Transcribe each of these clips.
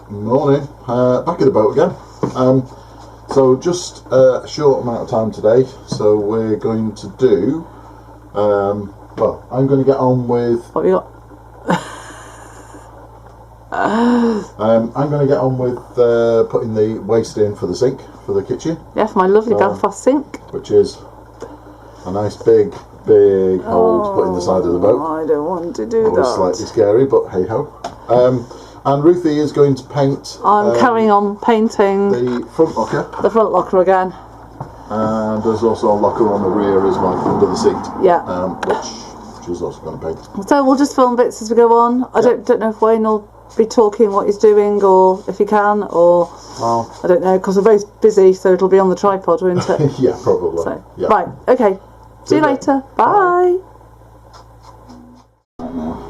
Morning, back at the boat again. So just a short amount of time today, so we're going to do, well, I'm going to get on with... What have you got? I'm going to get on with putting the waste in for the sink, for the kitchen. Yes, my lovely Belfast sink. Which is a nice big hole to put in the side of the boat. I don't want to do Always that. Slightly scary, but hey ho. And Ruthie is going to paint... I'm carrying on painting the front locker. The front locker again. And there's also a locker on the rear as well, under the seat. Yeah. Which she's also going to paint. So we'll just film bits as we go on. I don't know if Wayne will be talking what he's doing, or if he can, or... Oh. I don't know, because we're both busy, so it'll be on the tripod, won't it? Yeah, probably. So, yeah. Right, okay. See you later. Bye. Right now.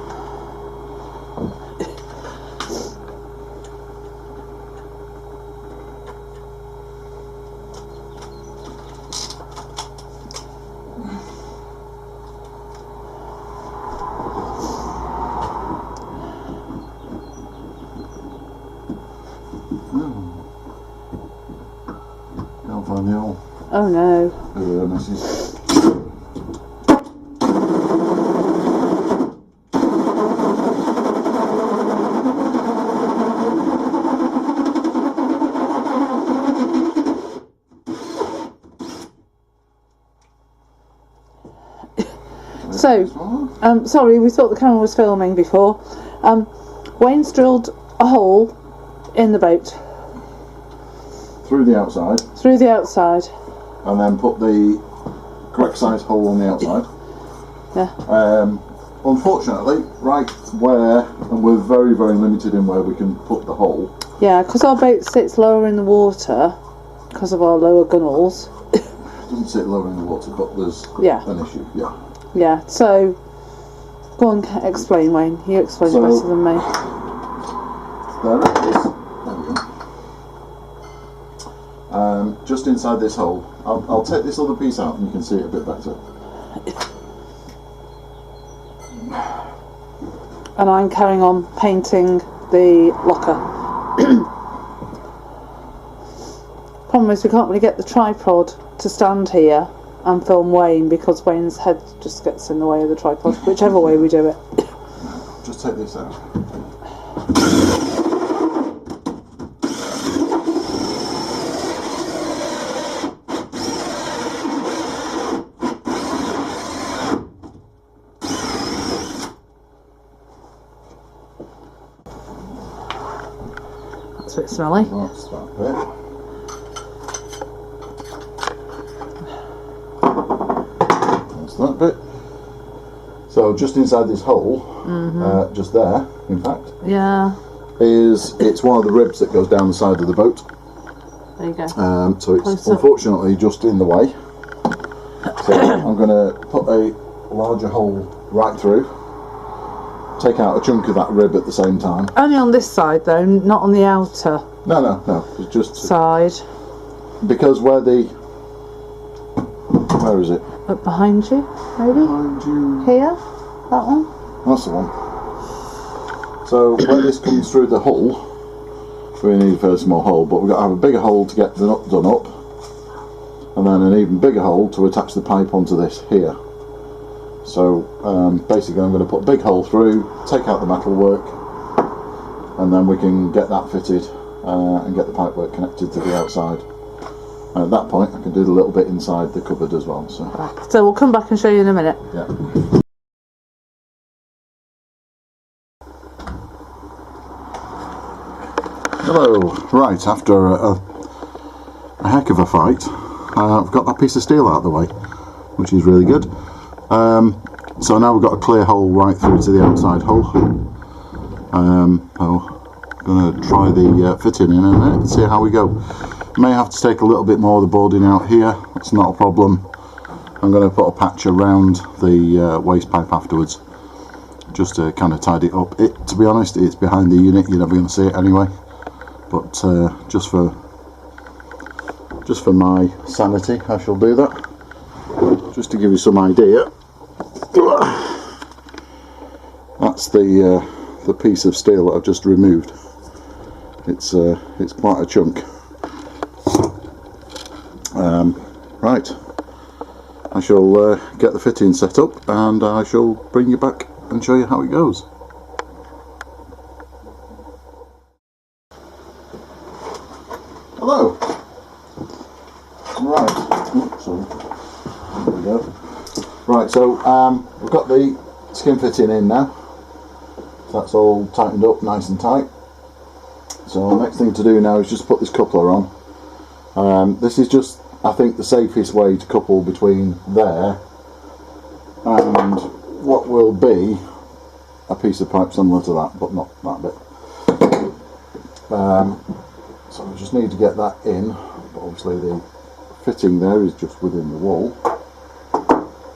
Can't find the hole. Oh no. Mrs. So, sorry, we thought the camera was filming before. Wayne's drilled a hole in the boat. Through the outside. Through the outside. And then put the correct size hole on the outside. Yeah. Unfortunately, right where, and we're very, very limited in where we can put the hole. Yeah, because our boat sits lower in the water, because of our lower gunnels. It doesn't sit lower in the water, but there's an issue, yeah. Yeah, so, go on, explain, Wayne. You explain it better than me. There it is. There we go. Just inside this hole. I'll take this other piece out and you can see it a bit better. And I'm carrying on painting the locker. Problem is we can't really get the tripod to stand here and film Wayne because Wayne's head just gets in the way of the tripod, whichever way we do it. Just take this out. That's a bit smelly. That's that bit. That bit. So just inside this hole, just there, in fact, it's one of the ribs that goes down the side of the boat. There you go. So it's unfortunately just in the way. So I'm going to put a larger hole right through, take out a chunk of that rib at the same time. Only on this side though, not on the outer. No, it's just side. Because where is it? Up behind you, maybe? Behind you. Here? That one? That's the one. So where this comes through the hull, we need a fairly small hole, but we've got to have a bigger hole to get the nut done up, and then an even bigger hole to attach the pipe onto this here. So basically I'm going to put a big hole through, take out the metal work, and then we can get that fitted and get the pipe work connected to the outside. And at that point I can do the little bit inside the cupboard as well. So we'll come back and show you in a minute. Yeah. Hello. Right, after a heck of a fight, I've got that piece of steel out of the way, which is really good. So now we've got a clear hole right through to the outside hole. I'm going to try the fitting in a minute and see how we go. May have to take a little bit more of the boarding out here, that's not a problem. I'm going to put a patch around the waste pipe afterwards, just to kind of tidy it up. To be honest, it's behind the unit, you're never going to see it anyway, but just for my sanity I shall do that, just to give you some idea. That's the piece of steel that I've just removed It's quite a chunk. Right, I shall get the fitting set up and I shall bring you back and show you how it goes. Hello. Right. Oops, sorry. There we go. Right, so we've got the skin fitting in now. So that's all tightened up nice and tight. So the next thing to do now is just put this coupler on. This is just, I think, the safest way to couple between there and what will be a piece of pipe similar to that, but not that bit. So we just need to get that in, but obviously the fitting there is just within the wall.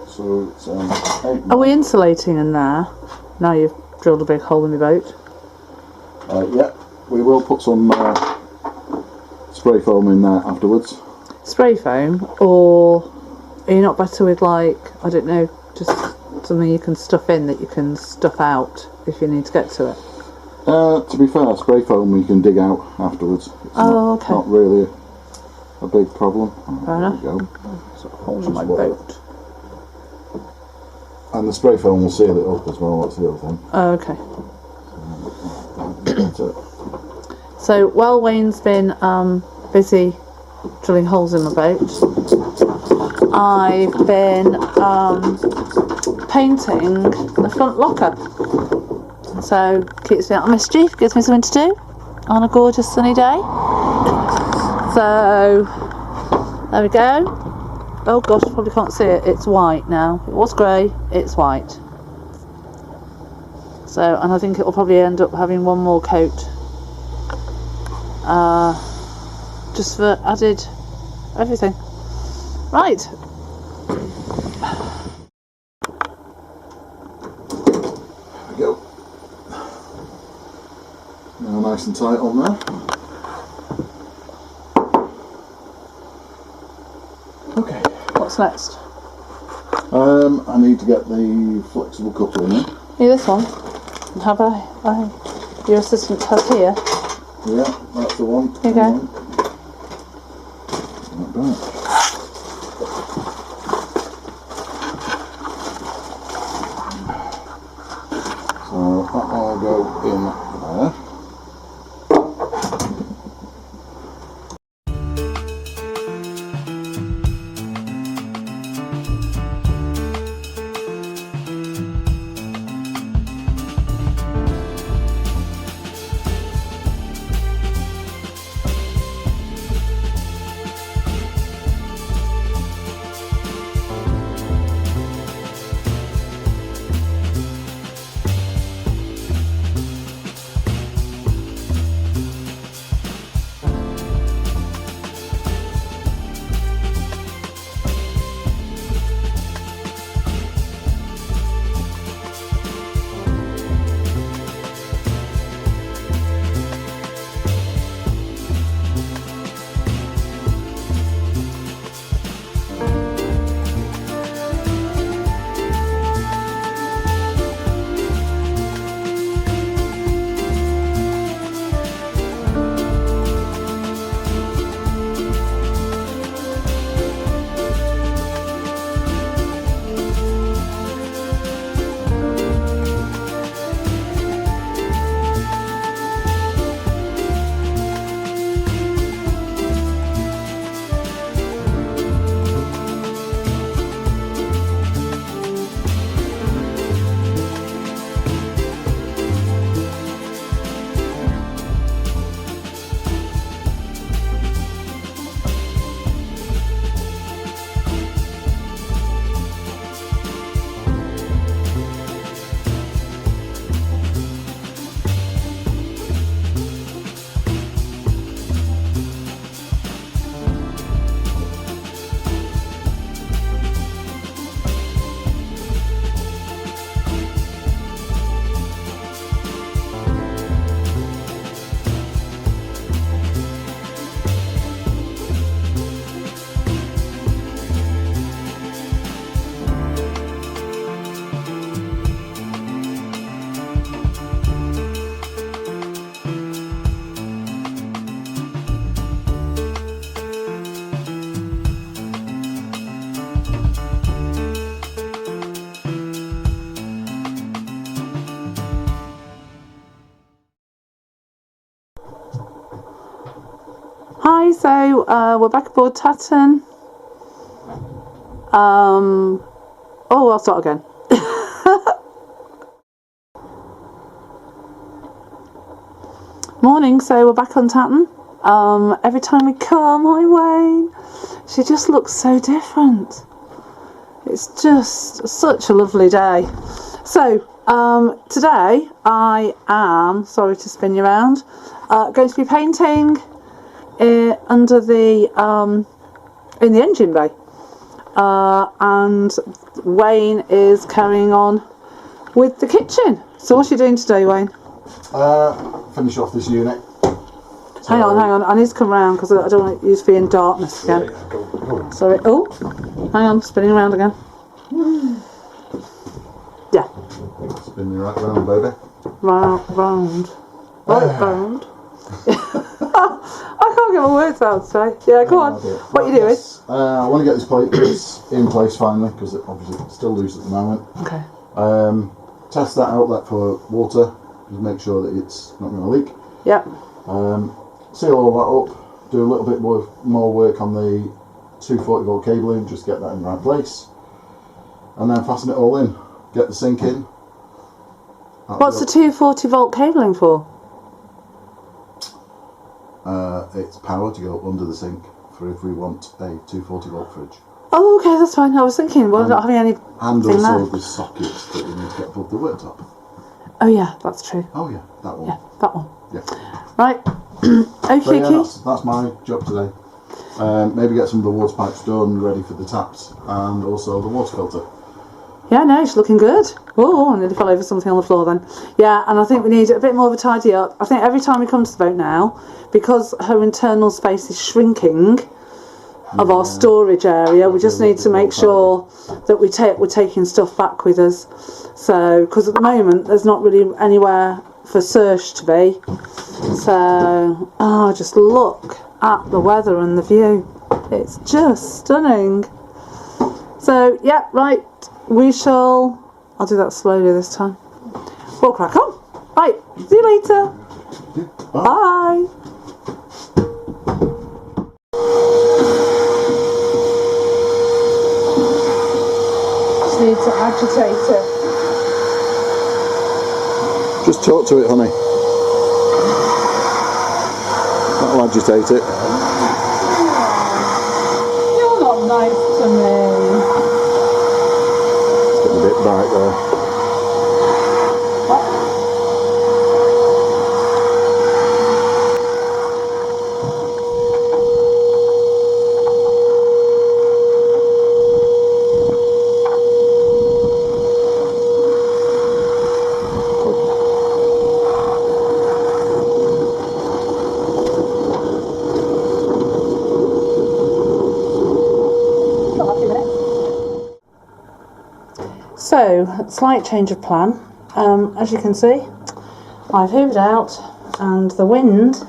So it's Are we insulating in there? Now you've drilled a big hole in the boat. Yeah, we will put some spray foam in there afterwards. Spray foam, or are you not better with, like, I don't know, just something you can stuff in that you can stuff out if you need to get to it? To be fair, spray foam we can dig out afterwards. It's okay. Not really a big problem. Fair enough. There we go. Sort of hole in my boat. And the spray foam will seal it up as well, that's the other thing. Oh, okay. So while Wayne's been busy drilling holes in my boat, I've been painting the front locker. So keeps me out of mischief, gives me something to do on a gorgeous sunny day. So there we go. Oh gosh, probably can't see it. It's white now. It was grey, it's white. So, and I think it will probably end up having one more coat. Just for added everything. Right. There we go. Now nice and tight on there. Okay. What's next? I need to get the flexible coupler in. Yeah, this one. Have your assistant has here. Yeah, that's the one. Here you go. Not bad. So that'll go in there. Okay, so we're back aboard Tatton. I'll start again. Morning, so we're back on Tatton. Every time we come, hi Wayne, she just looks so different. It's just such a lovely day. So today I am, sorry to spin you around, going to be painting under the in the engine bay, and Wayne is carrying on with the kitchen. So what's you doing today, Wayne? Finish off this unit. So, hang on, I need to come round because I don't want you to be in darkness again. Yeah, go. Sorry, oh, hang on, spinning around again. Yeah. Spin you right round, baby. Round. I can't get my words out today. Yeah, go on. What are you doing? Yes. I want to get this plate in place finally because it obviously it's still loose at the moment. Okay. Test that outlet for water. Just make sure that it's not going to leak. Yep. Seal all that up. Do a little bit more work on the 240 volt cabling. Just get that in the right place. And then fasten it all in. Get the sink in. What's the 240 volt cabling for? It's power to go under the sink for if we want a 240 volt fridge. Oh, okay, that's fine. I was thinking, well, not having any. And also the sockets that you need to get above the worktop. Oh yeah, that's true. Oh yeah, that one. Yeah, that one. Yeah. Right. So Okay. yeah, that's my job today. Maybe get some of the water pipes done, ready for the taps, and also the water filter. Yeah, no, she's looking good. Oh, I nearly fell over something on the floor then. Yeah, and I think we need a bit more of a tidy up. I think every time we come to the boat now, because her internal space is shrinking of our storage area, we just need to make sure that we're taking stuff back with us. So, because at the moment there's not really anywhere for Serge to be. So, just look at the weather and the view. It's just stunning. So, yeah, right. I'll do that slowly this time. We'll crack on. Right, see you later. Bye. Just need to agitate it. Just talk to it, honey. That'll agitate it. You're not nice to me. It's getting a bit bright there. So, slight change of plan. As you can see, I've hoovered out and the wind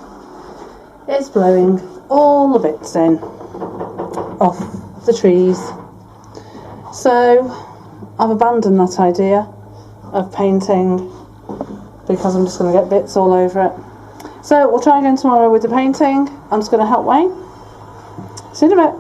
is blowing all the bits in off the trees. So, I've abandoned that idea of painting because I'm just going to get bits all over it. So, we'll try again tomorrow with the painting. I'm just going to help Wayne. See you in a bit.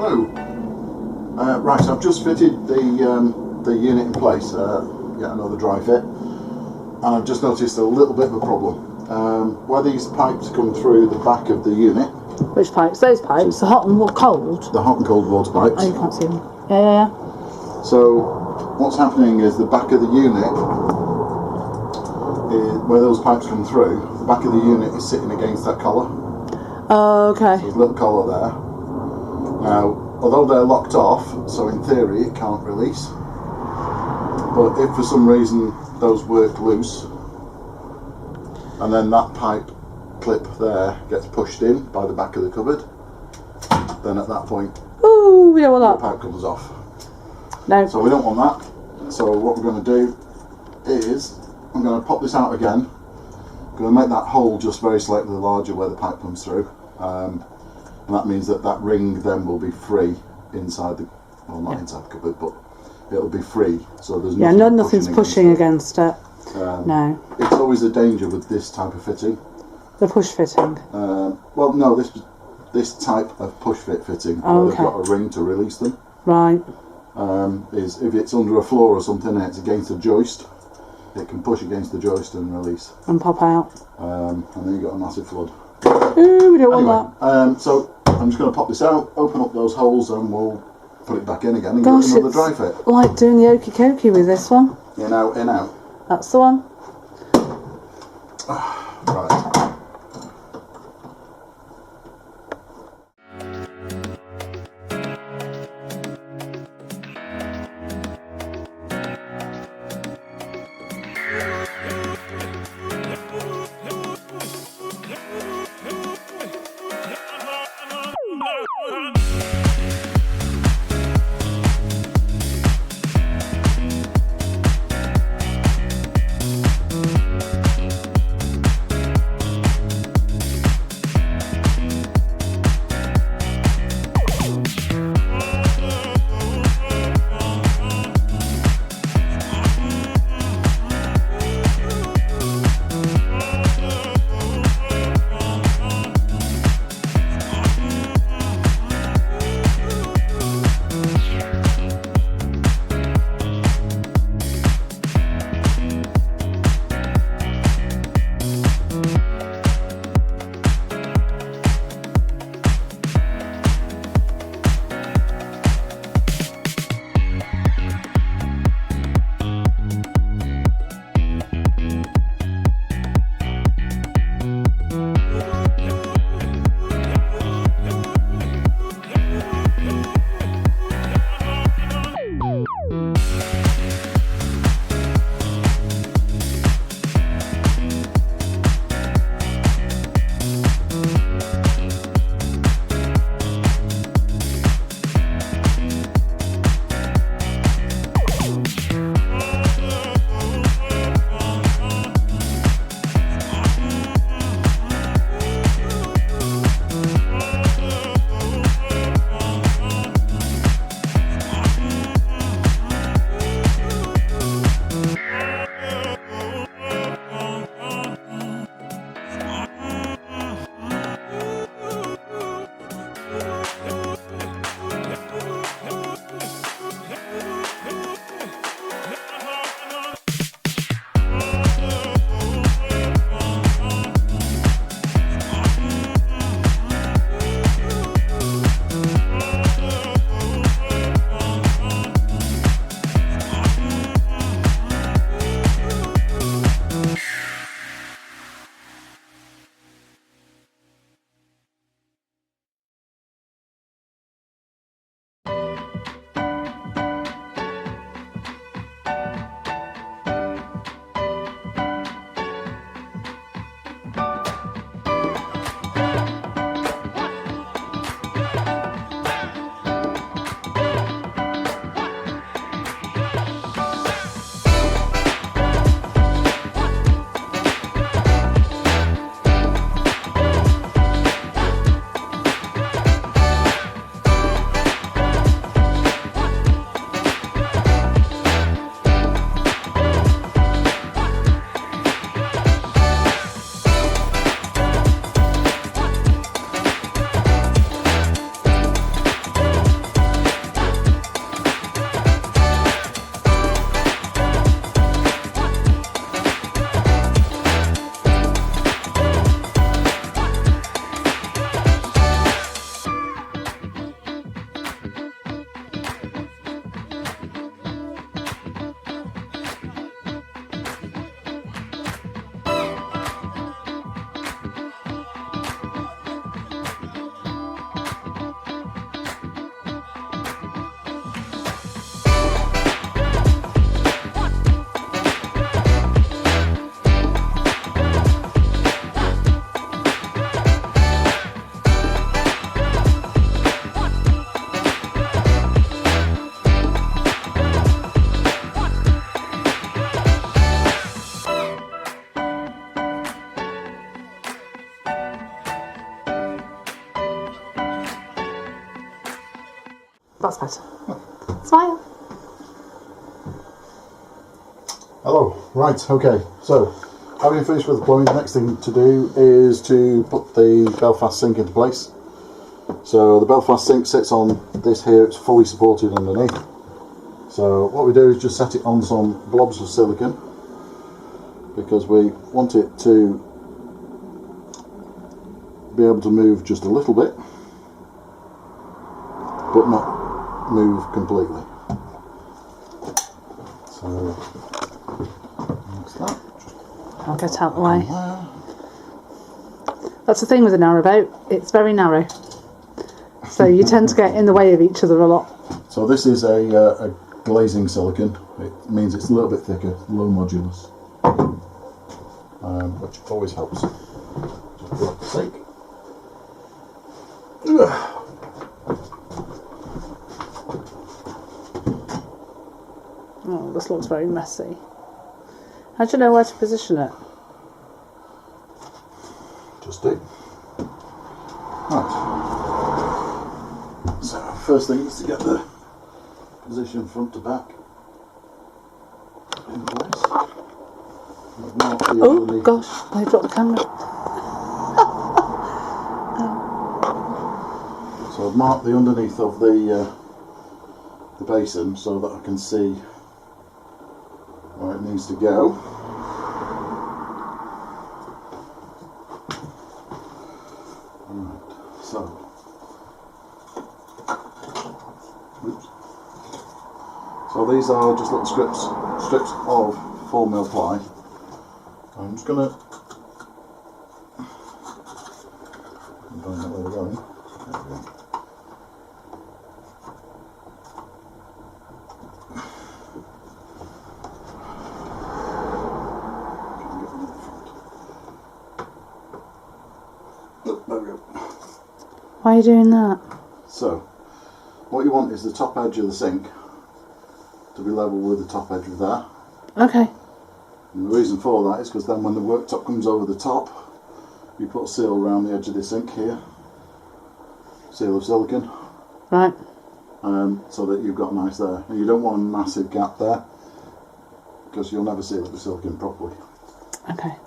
Hello. Right, so I've just fitted the unit in place, yet another dry fit, and I've just noticed a little bit of a problem. Where these pipes come through the back of the unit. Which pipes? Those pipes, the hot and cold? The hot and cold water pipes. Oh, you can't see them. Yeah. So what's happening is the back of the unit, where those pipes come through, the back of the unit is sitting against that collar. Oh, okay. So there's a little collar there. Now, although they're locked off, so in theory it can't release, but if for some reason those work loose, and then that pipe clip there gets pushed in by the back of the cupboard, then at that point, ooh, we don't want the that. pipe comes off. No. So we don't want that. So what we're going to do is, I'm going to pop this out again. I'm going to make that hole just very slightly larger where the pipe comes through. And that means that that ring then will be free inside the, well, not inside the cupboard, but it'll be free. So there's nothing's pushing against it. No. It's always a danger with this type of fitting. The push fitting. Well, no, this type of push fit fitting. Oh, They've got a ring to release them. Right. Is if it's under a floor or something and it's against a joist, it can push against the joist and release. And pop out. And then you've got a massive flood. Ooh, we don't want that. So I'm just going to pop this out, open up those holes, and we'll put it back in again and Gosh, give it another dry fit. Like doing the okey cokey with this one. In, out, in, out. That's the one. Right. That's better. Smile. Hello. Right, okay. So, having finished with the plumbing, the next thing to do is to put the Belfast sink into place. So the Belfast sink sits on this here, it's fully supported underneath. So what we do is just set it on some blobs of silicone, because we want it to be able to move just a little bit, but not move completely. So that's that. I'll get out the way. That's the thing with a narrowboat, it's very narrow. So you tend to get in the way of each other a lot. So this is a glazing silicone. It means it's a little bit thicker, low modulus, which always helps. Just for the sake. Oh, this looks very messy. How do you know where to position it? Just do. Right. So first thing is to get the position front to back in place. Oh gosh, I dropped the camera. So I've marked the underneath of the basin so that I can see where it needs to go. Right, so oops. So these are just little strips of 4mm ply. I'm just gonna find out where we're going. There we go. There we go. Why are you doing that? So, what you want is the top edge of the sink to be level with the top edge of that. Okay. And the reason for that is because then when the worktop comes over the top, you put a seal around the edge of the sink here. Seal of silicone. Right. So that you've got nice there. And you don't want a massive gap there, because you'll never seal it with silicone properly. Okay.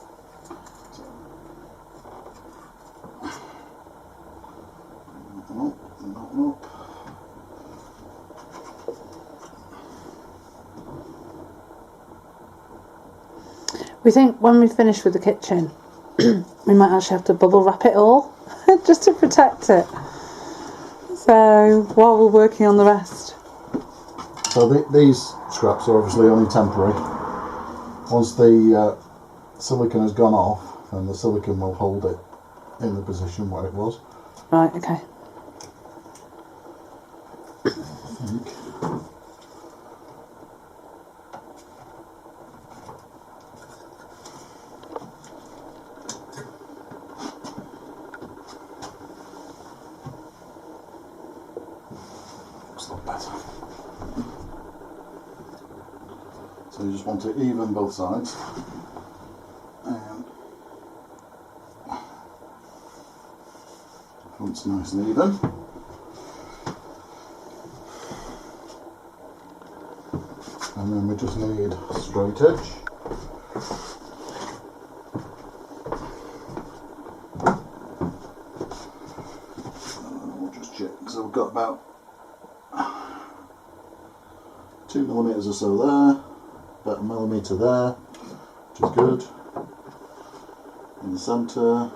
Nope. We think when we finish with the kitchen, we might actually have to bubble wrap it all, just to protect it. So while we're working on the rest. So these scraps are obviously only temporary. Once the silicone has gone off, then the silicone will hold it in the position where it was. Right, okay. I think. Looks a lot better. So you just want to even both sides. And front's nice and even. And then we just need a straight edge. We'll just check, so we've got about 2mm or so there, about 1mm there, which is good. In the centre,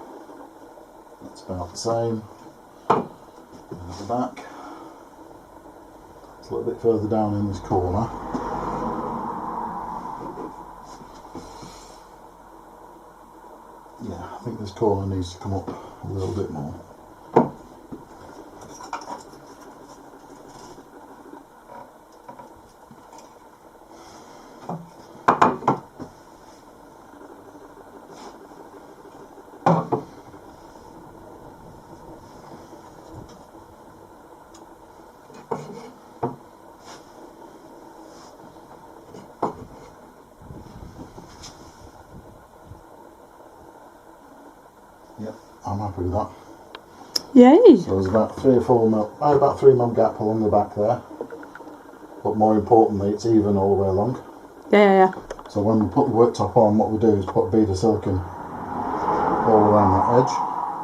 that's about the same. And at the back, it's a little bit further down in this corner. Yeah, I think this corner needs to come up a little bit more. Yep, I'm happy with that. Yay! So there's about 3 or 4 mil, about 3 mil gap along the back there. But more importantly, it's even all the way along. Yeah. So when we put the worktop on, what we do is put a bead of silicone all around that edge.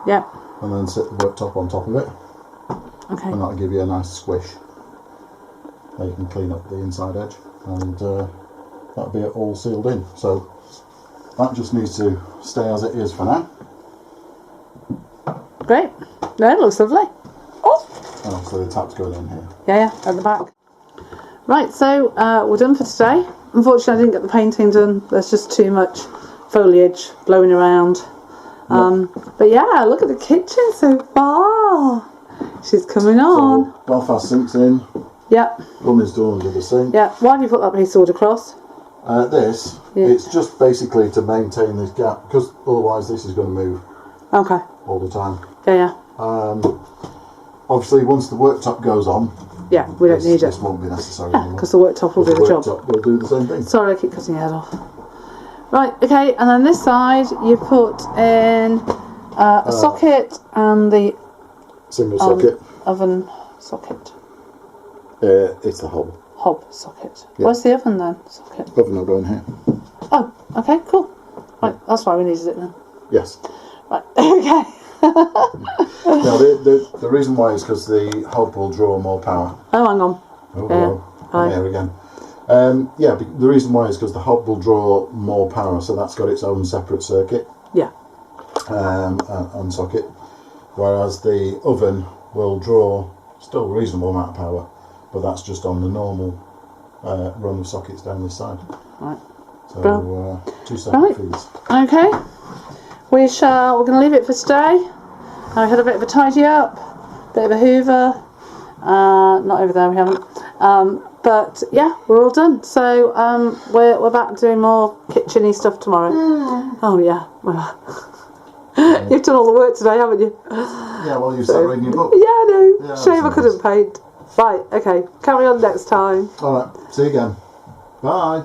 Yeah. And then sit the worktop on top of it. Okay. And that'll give you a nice squish. Now you can clean up the inside edge, and that'll be it all sealed in. So that just needs to stay as it is for now. Great. No, it looks lovely. Oh. And obviously the tap's going in here. Yeah, at the back. Right, so we're done for today. Unfortunately, I didn't get the painting done. There's just too much foliage blowing around. But yeah, look at the kitchen so far. She's coming on. So Belfast sink's in. Yep. Room is done under the sink. Yeah. Why have you put that piece of wood across? It's just basically to maintain this gap, because otherwise this is going to move. Okay. All the time. Yeah. Obviously, once the worktop goes on, yeah, we don't need it. This won't be necessary anymore. Because the worktop will do the job. Will do the same thing. Sorry, I keep cutting your head off. Right, okay, and then this side you put in a socket and the single socket oven socket. It's the hob. Hob socket. Yeah. Where's the oven then? Socket. Oven will go in here. Oh, okay, cool. Right, that's why we needed it then. Yes. Right, okay. Now the reason why is because the hob will draw more power. Oh, hang on. Oh, hello. I'm here again. The reason why is because the hob will draw more power, so that's got its own separate circuit. Yeah. And socket, whereas the oven will draw still a reasonable amount of power, but that's just on the normal run of sockets down this side. Right. So 2 separate feeds. Okay. We're going to leave it for today. I had a bit of a tidy up, bit of a hoover. Not over there, we haven't. But yeah, we're all done. So we're back doing more kitchen-y stuff tomorrow. Oh yeah. You've done all the work today, haven't you? Yeah, well, you've started reading your book. Yeah, I know. Yeah, shame I couldn't paint. Right, okay. Carry on next time. Alright, see you again. Bye.